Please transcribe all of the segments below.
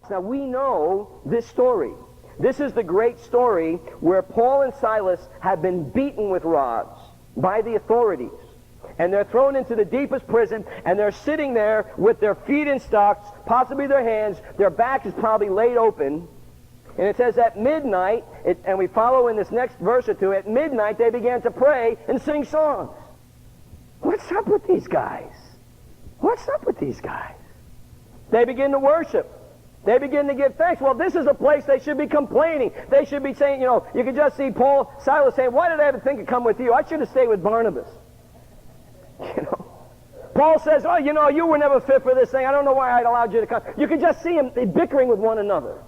Now we know this story. This is the great story where Paul and Silas have been beaten with rods by the authorities. And they're thrown into the deepest prison, and they're sitting there with their feet in stocks, possibly their hands, their back is probably laid open. And it says at midnight, and we follow in this next verse or two, at midnight they began to pray and sing songs. What's up with these guys? What's up with these guys? They begin to worship. They begin to give thanks. Well, this is a place they should be complaining. They should be saying, you can just see Paul, Silas saying, why did I ever think to come with you? I should have stayed with Barnabas. Paul says, you were never fit for this thing. I don't know why I allowed you to come. You can just see them bickering with one another.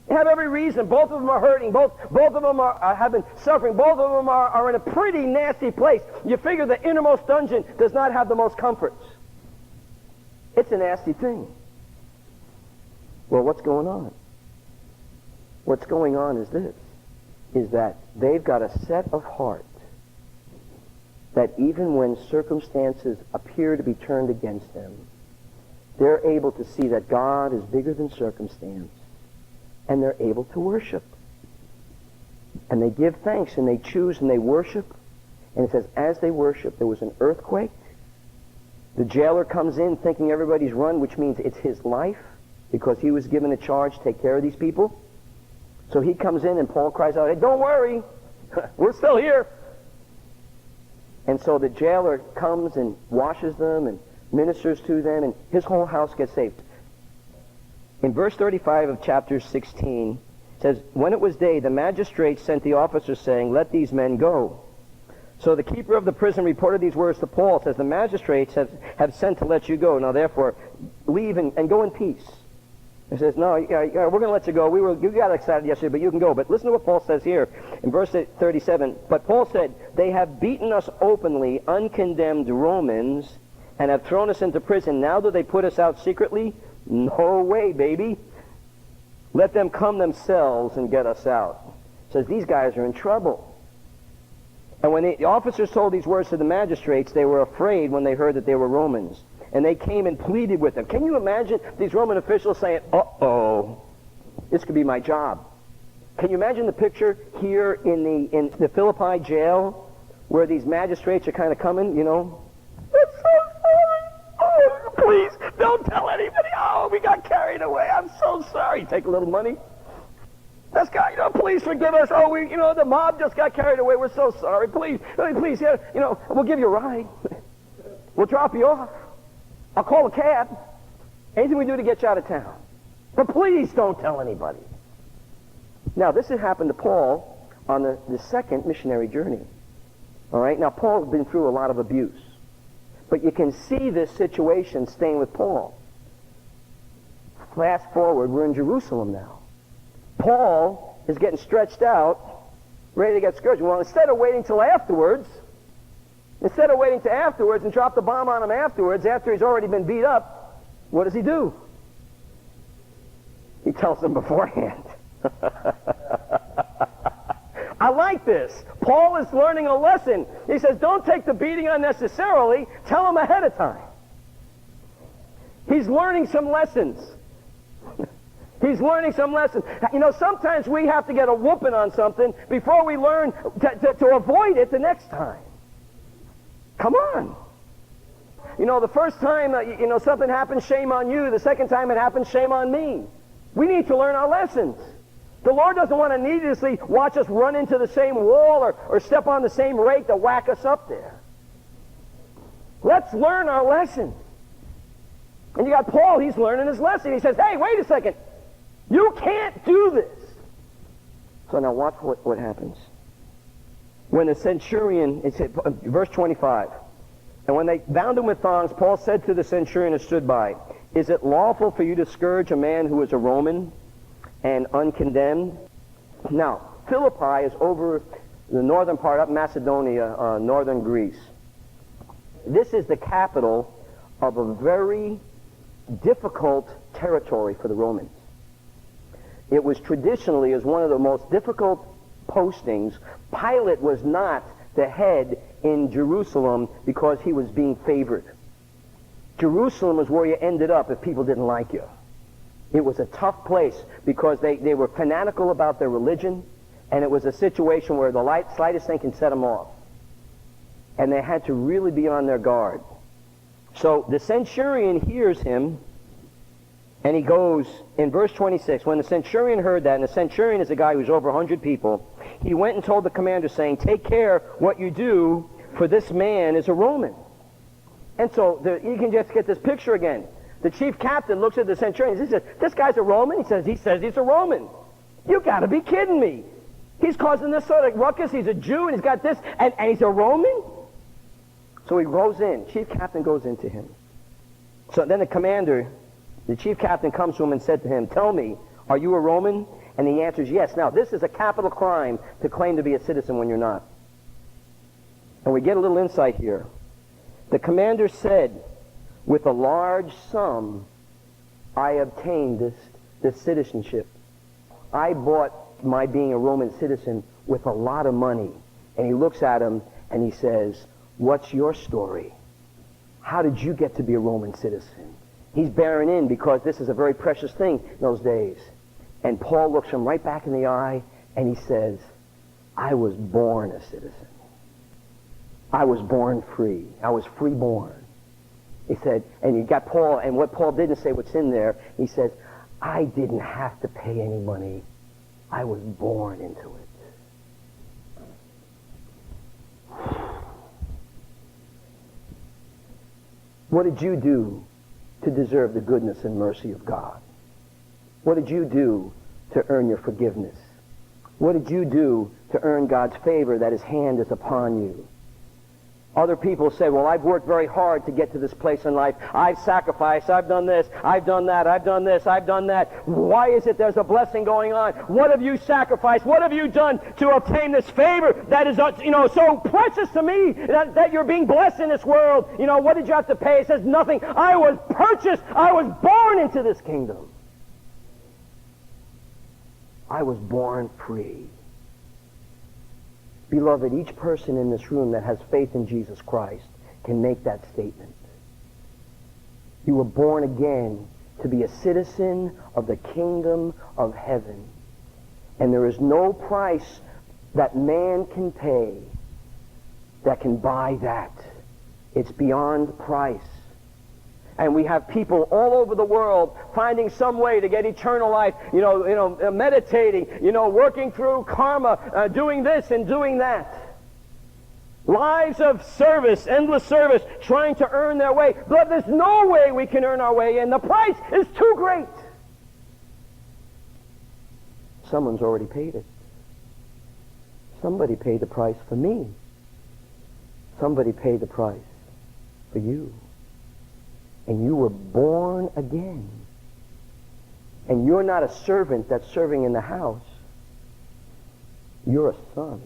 They have every reason. Both of them are hurting. Both of them have been suffering. Both of them are in a pretty nasty place. You figure the innermost dungeon does not have the most comforts. It's a nasty thing. Well, what's going on? What's going on is this, is that they've got a set of heart that even when circumstances appear to be turned against them, they're able to see that God is bigger than circumstance, and they're able to worship. And they give thanks, and they choose, and they worship. And it says, as they worship, there was an earthquake. The jailer comes in thinking everybody's run, which means it's his life, because he was given a charge to take care of these people. So he comes in, and Paul cries out, hey, don't worry, we're still here. And so the jailer comes and washes them and ministers to them, and his whole house gets saved. In verse 35 of chapter 16, it says, when it was day, the magistrates sent the officers, saying, let these men go. So the keeper of the prison reported these words to Paul. It says, the magistrates have sent to let you go. Now therefore, leave and go in peace. He says, no, we're going to let you go. You got excited yesterday, but you can go. But listen to what Paul says here in verse 37. But Paul said, they have beaten us openly, uncondemned Romans, and have thrown us into prison. Now do they put us out secretly? No way, baby. Let them come themselves and get us out. It says, these guys are in trouble. And when the officers told these words to the magistrates, they were afraid when they heard that they were Romans. And they came and pleaded with them. Can you imagine these Roman officials saying, uh-oh, this could be my job? Can you imagine the picture here in the Philippi jail where these magistrates are kind of coming, I'm so sorry. Oh, please, don't tell anybody. Oh, we got carried away. I'm so sorry. Take a little money. This guy, please forgive us. Oh, the mob just got carried away. We're so sorry. Please, we'll give you a ride. We'll drop you off. I'll call a cab. Anything we do to get you out of town. But please don't tell anybody. Now, this had happened to Paul on the second missionary journey. All right? Now, Paul's been through a lot of abuse. But you can see this situation staying with Paul. Fast forward, we're in Jerusalem now. Paul is getting stretched out, ready to get scourged. Well, instead of waiting till afterwards, and drop the bomb on him afterwards, after he's already been beat up, what does he do? He tells them beforehand. I like this. Paul is learning a lesson. He says, don't take the beating unnecessarily. Tell him ahead of time. He's learning some lessons. He's learning some lessons. Sometimes we have to get a whooping on something before we learn to avoid it the next time. Come on. The first time, something happens, shame on you. The second time it happens, shame on me. We need to learn our lessons. The Lord doesn't want to needlessly watch us run into the same wall or step on the same rake to whack us up there. Let's learn our lesson. And you got Paul, he's learning his lesson. He says, hey, wait a second. You can't do this. So now watch what happens. When the centurion, it said, verse 25, and when they bound him with thongs, Paul said to the centurion who stood by, is it lawful for you to scourge a man who is a Roman and uncondemned? Now, Philippi is over the northern part, up Macedonia, northern Greece. This is the capital of a very difficult territory for the Romans. It was traditionally as one of the most difficult postings. Pilate was not the head in Jerusalem because he was being favored. Jerusalem was where you ended up if people didn't like you. It was a tough place because they were fanatical about their religion, and it was a situation where the slightest thing can set them off. And they had to really be on their guard. So the centurion hears him, and he goes, in verse 26, when the centurion heard that, and the centurion is a guy who's over 100 people, he went and told the commander, saying, take care what you do, for this man is a Roman. And so you can just get this picture again. The chief captain looks at the centurion, he says, this guy's a Roman? He says he's a Roman. You got to be kidding me. He's causing this sort of ruckus, he's a Jew, and he's got this, and he's a Roman? So he goes in. Chief captain goes into him. So then the chief captain comes to him and said to him, tell me, are you a Roman? And he answers, yes. Now, this is a capital crime to claim to be a citizen when you're not. And we get a little insight here. The commander said, with a large sum, I obtained this citizenship. I bought my being a Roman citizen with a lot of money. And he looks at him and he says, what's your story? How did you get to be a Roman citizen? He's bearing in because this is a very precious thing in those days. And Paul looks him right back in the eye and he says, I was born a citizen. I was born free. I was freeborn. He said, and you got Paul, and what Paul didn't say what's in there, he says, I didn't have to pay any money. I was born into it. What did you do to deserve the goodness and mercy of God? What did you do to earn your forgiveness? What did you do to earn God's favor that his hand is upon you? Other people say, well, I've worked very hard to get to this place in life. I've sacrificed. I've done this. I've done that. I've done this. I've done that. Why is it there's a blessing going on? What have you sacrificed? What have you done to obtain this favor that is, so precious to me that you're being blessed in this world? What did you have to pay? It says nothing. I was purchased. I was born into this kingdom. I was born free. Beloved, each person in this room that has faith in Jesus Christ can make that statement. You were born again to be a citizen of the kingdom of heaven. And there is no price that man can pay that can buy that. It's beyond price. And we have people all over the world finding some way to get eternal life, meditating, working through karma, doing this and doing that. Lives of service, endless service, trying to earn their way. But there's no way we can earn our way in. The price is too great. Someone's already paid it. Somebody paid the price for me. Somebody paid the price for you. And you were born again. And you're not a servant that's serving in the house. You're a son.